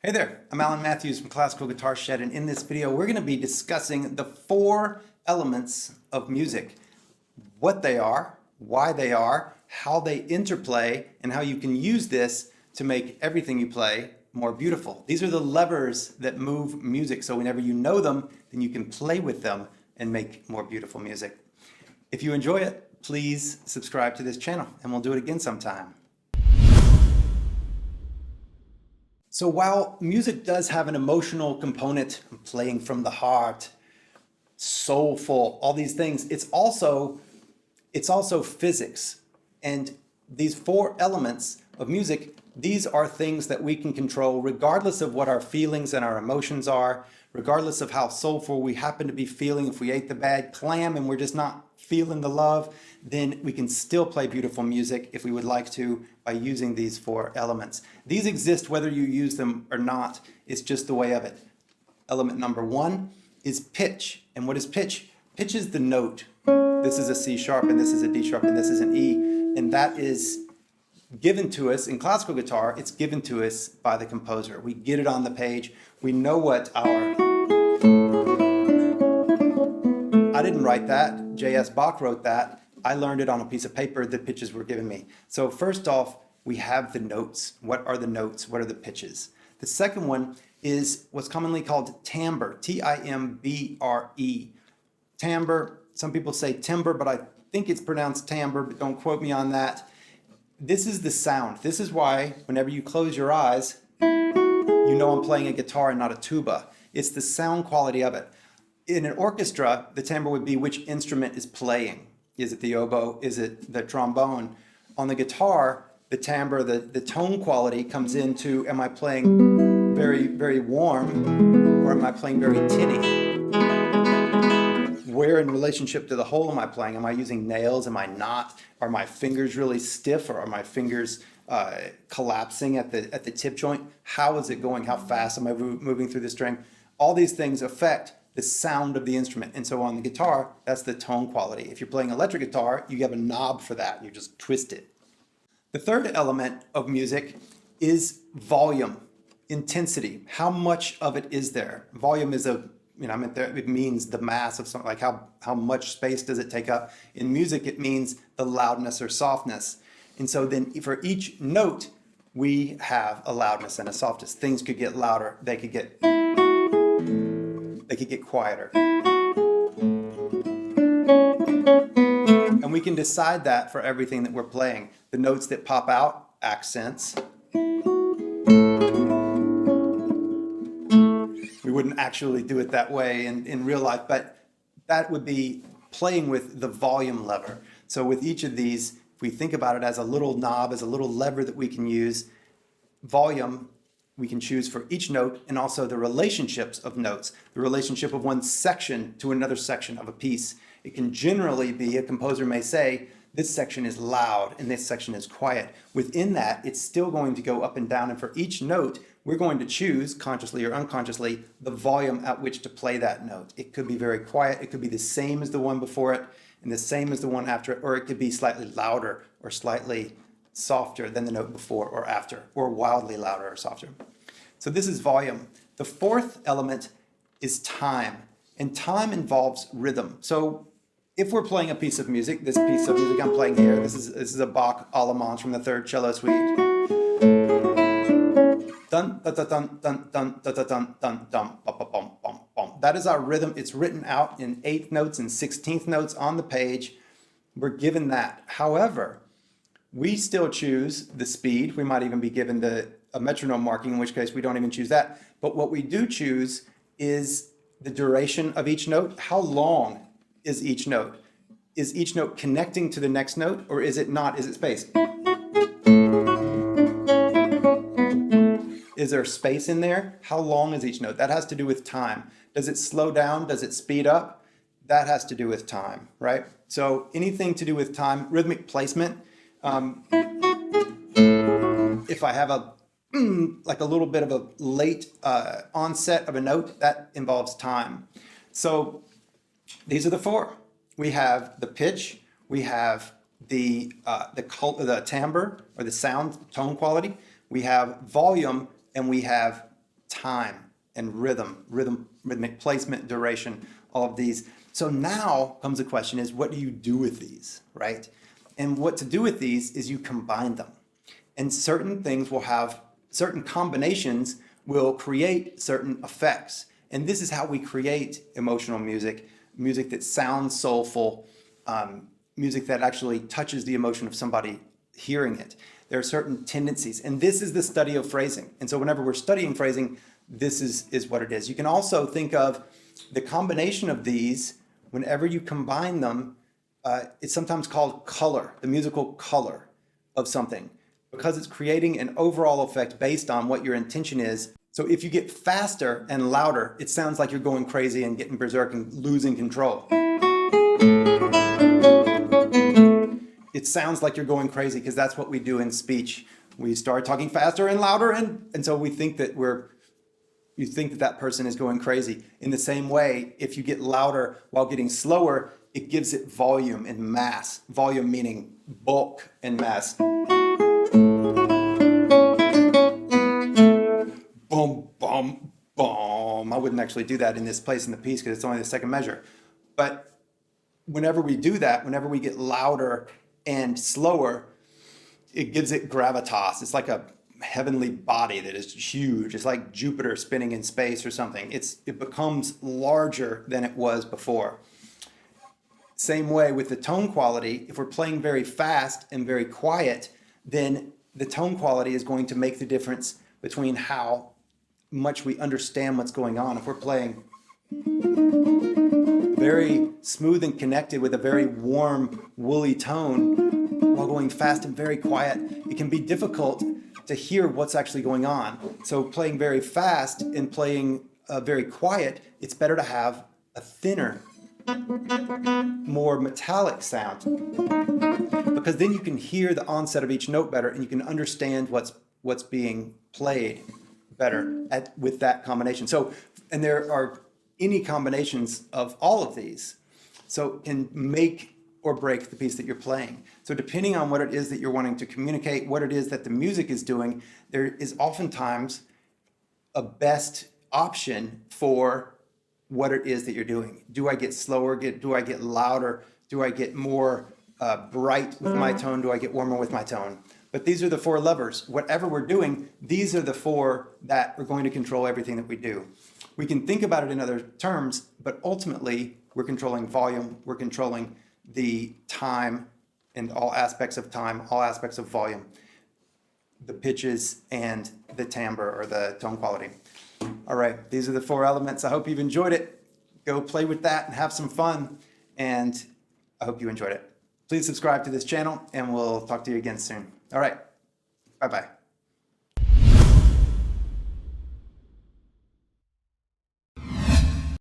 Hey there, I'm Alan Matthews from Classical Guitar Shed, and in this video we're going to be discussing the 4 elements of music. What they are, why they are, how they interplay, and how you can use this to make everything you play more beautiful. These are the levers that move music, so whenever you know them, then you can play with them and make more beautiful music. If you enjoy it, please subscribe to this channel, and we'll do it again sometime. So while music does have an emotional component, playing from the heart, soulful, all these things, it's also physics. And these 4 elements of music, these are things that we can control regardless of what our feelings and our emotions are, regardless of how soulful we happen to be feeling. If we ate the bad clam and we're just not feeling the love, then we can still play beautiful music if we would like to by using these 4 elements. These exist whether you use them or not. It's just the way of it. Element number 1 is pitch. And what is pitch? Pitch is the note. This is a C sharp and this is a D sharp and this is an E. And that is given to us in classical guitar. It's given to us by the composer. We get it on the page. We know what our... I didn't write that. J.S. Bach wrote that. I learned it on a piece of paper. The pitches were given me. So first off, we have the notes. What are the notes? What are the pitches? The second one is what's commonly called timbre, T-I-M-B-R-E. Timbre, some people say timbre, but I think it's pronounced timbre, but don't quote me on that. This is the sound. This is why whenever you close your eyes, you know I'm playing a guitar and not a tuba. It's the sound quality of it. In an orchestra, the timbre would be which instrument is playing. Is it the oboe? Is it the trombone? On the guitar, the timbre, the tone quality comes into, am I playing very, very warm or am I playing very tinny? Where in relationship to the whole am I playing? Am I using nails? Am I not? Are my fingers really stiff or are my fingers collapsing at the tip joint? How is it going? How fast am I moving through the string? All these things affect the sound of the instrument. And so on the guitar, that's the tone quality. If you're playing electric guitar, you have a knob for that. You just twist it. The third element of music is volume, intensity. How much of it is there? Volume is it means the mass of something, like how much space does it take up. In music, it means the loudness or softness. And so then for each note, we have a loudness and a softness. Things could get louder. They could get quieter. And we can decide that for everything that we're playing. The notes that pop out, accents. We wouldn't actually do it that way in real life, but that would be playing with the volume lever. So with each of these, if we think about it as a little knob, as a little lever that we can use, volume, we can choose for each note, and also the relationships of notes, the relationship of one section to another section of a piece. It can generally be, a composer may say, this section is loud and this section is quiet. Within that, it's still going to go up and down, and for each note, we're going to choose, consciously or unconsciously, the volume at which to play that note. It could be very quiet, it could be the same as the one before it, and the same as the one after it, or it could be slightly louder or slightly softer than the note before or after, or wildly louder or softer. So this is volume. The fourth element is time, and time involves rhythm. So if we're playing a piece of music, this piece of music I'm playing here, this is a Bach Allemande from the Third Cello Suite. Dun dun dun dun dun dun dun dun dun dun bum bum bum. That is our rhythm. It's written out in 8th notes and 16th notes on the page. We're given that. However, we still choose the speed. We might even be given a metronome marking, in which case we don't even choose that. But what we do choose is the duration of each note. How long is each note? Is each note connecting to the next note, or is it not? Is it spaced? Is there space in there? How long is each note? That has to do with time. Does it slow down? Does it speed up? That has to do with time, right? So anything to do with time, rhythmic placement. If I have like a little bit of a late onset of a note, that involves time. So these are the 4. We have the pitch, we have the timbre or the sound tone quality, we have volume, and we have time and rhythmic placement, duration, all of these. So now comes the question is, what do you do with these, right? And what to do with these is you combine them. And certain things will have, certain combinations will create certain effects. And this is how we create emotional music, music that sounds soulful, music that actually touches the emotion of somebody hearing it. There are certain tendencies, and this is the study of phrasing. And so whenever we're studying phrasing, this is what it is. You can also think of the combination of these, whenever you combine them, it's sometimes called color, the musical color of something, because it's creating an overall effect based on what your intention is. So if you get faster and louder, it sounds like you're going crazy and getting berserk and losing control. It sounds like you're going crazy because that's what we do in speech. We start talking faster and louder, and so we think that you think that that person is going crazy. In the same way, if you get louder while getting slower, it gives it volume and mass. Volume meaning bulk and mass. Boom, boom, boom. I wouldn't actually do that in this place in the piece because it's only the second measure. But whenever we do that, whenever we get louder and slower, it gives it gravitas. It's like a heavenly body that is huge. It's like Jupiter spinning in space or something. It becomes larger than it was before. Same way with the tone quality. If we're playing very fast and very quiet, then the tone quality is going to make the difference between how much we understand what's going on. If we're playing very smooth and connected with a very warm, woolly tone while going fast and very quiet, it can be difficult to hear what's actually going on. So playing very fast and playing very quiet, it's better to have a thinner, more metallic sound, because then you can hear the onset of each note better and you can understand what's being played better with that combination. So, and there are any combinations of all of these, so can make or break the piece that you're playing. So depending on what it is that you're wanting to communicate, what it is that the music is doing, there is oftentimes a best option for what it is that you're doing. Do I get slower? Do I get louder? Do I get more bright with my tone? Do I get warmer with my tone? But these are the four levers. Whatever we're doing, these are the four that are going to control everything that we do. We can think about it in other terms, but ultimately we're controlling volume, we're controlling the time and all aspects of time, all aspects of volume, the pitches and the timbre or the tone quality. All right, these are the four elements. I hope you've enjoyed it. Go play with that and have some fun. And I hope you enjoyed it. Please subscribe to this channel and we'll talk to you again soon. All right, bye-bye.